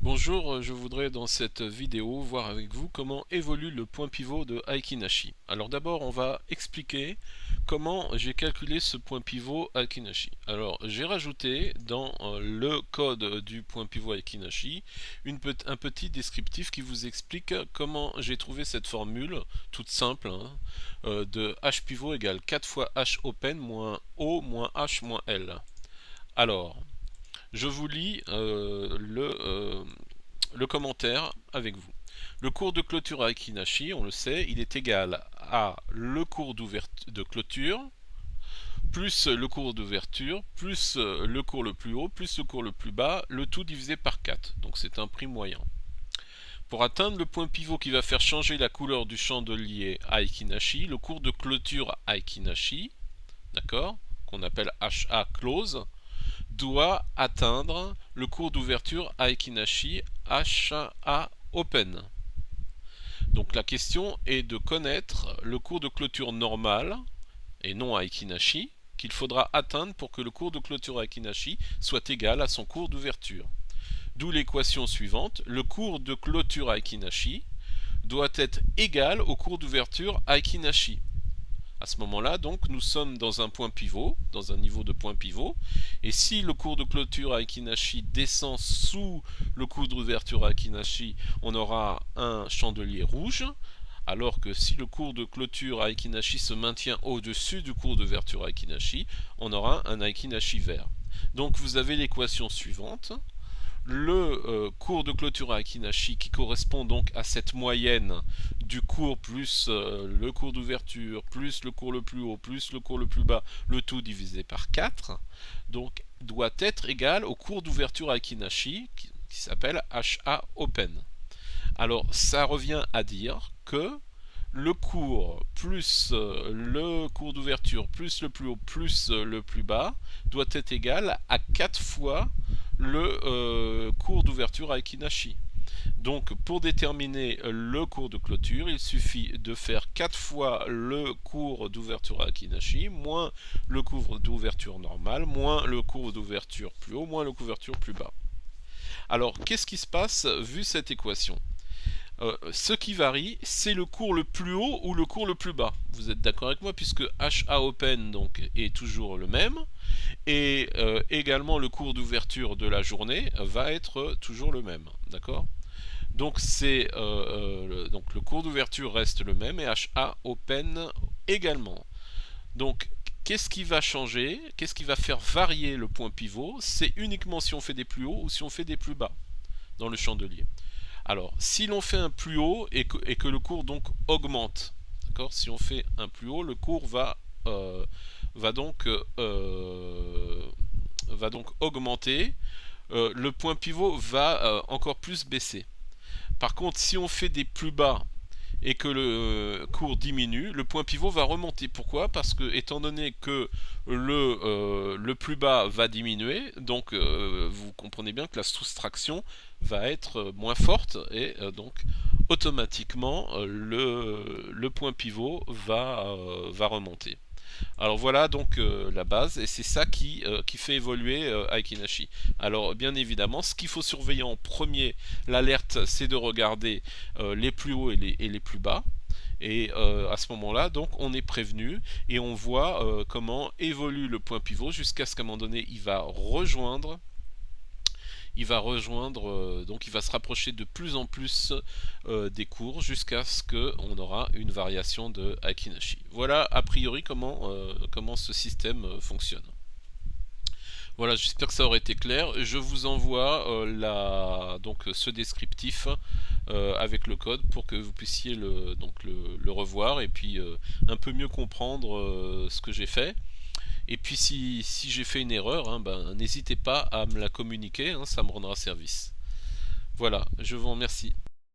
Bonjour, je voudrais dans cette vidéo voir avec vous comment évolue le point pivot de Aiki-Nashi. Alors d'abord on va expliquer comment j'ai calculé ce point pivot Aiki-Nashi. Alors j'ai rajouté dans le code du point pivot Aiki-Nashi un petit descriptif qui vous explique comment j'ai trouvé cette formule toute simple de h pivot égale 4 fois h open moins o moins h moins l. Alors je vous lis le commentaire avec vous. Le cours de clôture à Aiki-Nashi, on le sait, il est égal à le cours de clôture plus le cours d'ouverture plus le cours le plus haut plus le cours le plus bas, le tout divisé par 4. Donc c'est un prix moyen. Pour atteindre le point pivot qui va faire changer la couleur du chandelier à Aiki-Nashi, le cours de clôture à Aiki-Nashi, d'accord, qu'on appelle HA close, doit atteindre le cours d'ouverture Aiki-Nashi HA Open. Donc la question est de connaître le cours de clôture normal et non Aiki-Nashi qu'il faudra atteindre pour que le cours de clôture Aiki-Nashi soit égal à son cours d'ouverture. D'où l'équation suivante, le cours de clôture Aiki-Nashi doit être égal au cours d'ouverture Aiki-Nashi. À ce moment-là, donc, nous sommes dans un point pivot, dans un niveau de point pivot, et si le cours de clôture Aiki-Nashi descend sous le cours d'ouverture Aiki-Nashi, on aura un chandelier rouge, alors que si le cours de clôture Aiki-Nashi se maintient au-dessus du cours d'ouverture Aiki-Nashi, on aura un Aiki-Nashi vert. Donc vous avez l'équation suivante. Le cours de clôture à Aiki-Nashi qui correspond donc à cette moyenne du cours plus le cours d'ouverture plus le cours le plus haut plus le cours le plus bas, le tout divisé par 4, donc doit être égal au cours d'ouverture à Aiki-Nashi qui s'appelle HA Open. Alors ça revient à dire que le cours plus le cours d'ouverture plus le plus haut plus le plus bas doit être égal à 4 fois le cours d'ouverture à Aiki-Nashi. Donc pour déterminer le cours de clôture, il suffit de faire 4 fois le cours d'ouverture à Aiki-Nashi, moins le cours d'ouverture normal, moins le cours d'ouverture plus haut, moins le cours d'ouverture plus bas. Alors qu'est-ce qui se passe vu cette équation ? Ce qui varie, c'est le cours le plus haut ou le cours le plus bas. Vous êtes d'accord avec moi puisque HA Open donc, est toujours le même et également le cours d'ouverture de la journée va être toujours le même. D'accord ? Donc, donc le cours d'ouverture reste le même et HA Open également. Donc qu'est-ce qui va changer ? Qu'est-ce qui va faire varier le point pivot ? C'est uniquement si on fait des plus hauts ou si on fait des plus bas dans le chandelier. Alors, si l'on fait un plus haut et que le cours donc augmente, d'accord ? Si on fait un plus haut, le cours va donc augmenter. Le point pivot va encore plus baisser. Par contre, si on fait des plus bas et que le cours diminue, le point pivot va remonter. Pourquoi ? Parce que étant donné que le plus bas va diminuer, donc vous comprenez bien que la soustraction va être moins forte et donc automatiquement le point pivot va remonter. Alors voilà donc la base et c'est ça qui fait évoluer Aiki-Nashi. Alors bien évidemment, ce qu'il faut surveiller en premier, l'alerte, c'est de regarder les plus hauts et les plus bas. Et à ce moment-là, donc, on est prévenu et on voit comment évolue le point pivot jusqu'à ce qu'à un moment donné, donc il va se rapprocher de plus en plus des cours jusqu'à ce qu'on aura une variation de Aiki-Nashi. Voilà a priori comment ce système fonctionne. Voilà, j'espère que ça aurait été clair. Je vous envoie donc ce descriptif avec le code pour que vous puissiez le revoir et puis un peu mieux comprendre ce que j'ai fait. Et puis si j'ai fait une erreur, n'hésitez pas à me la communiquer, ça me rendra service. Voilà, je vous remercie.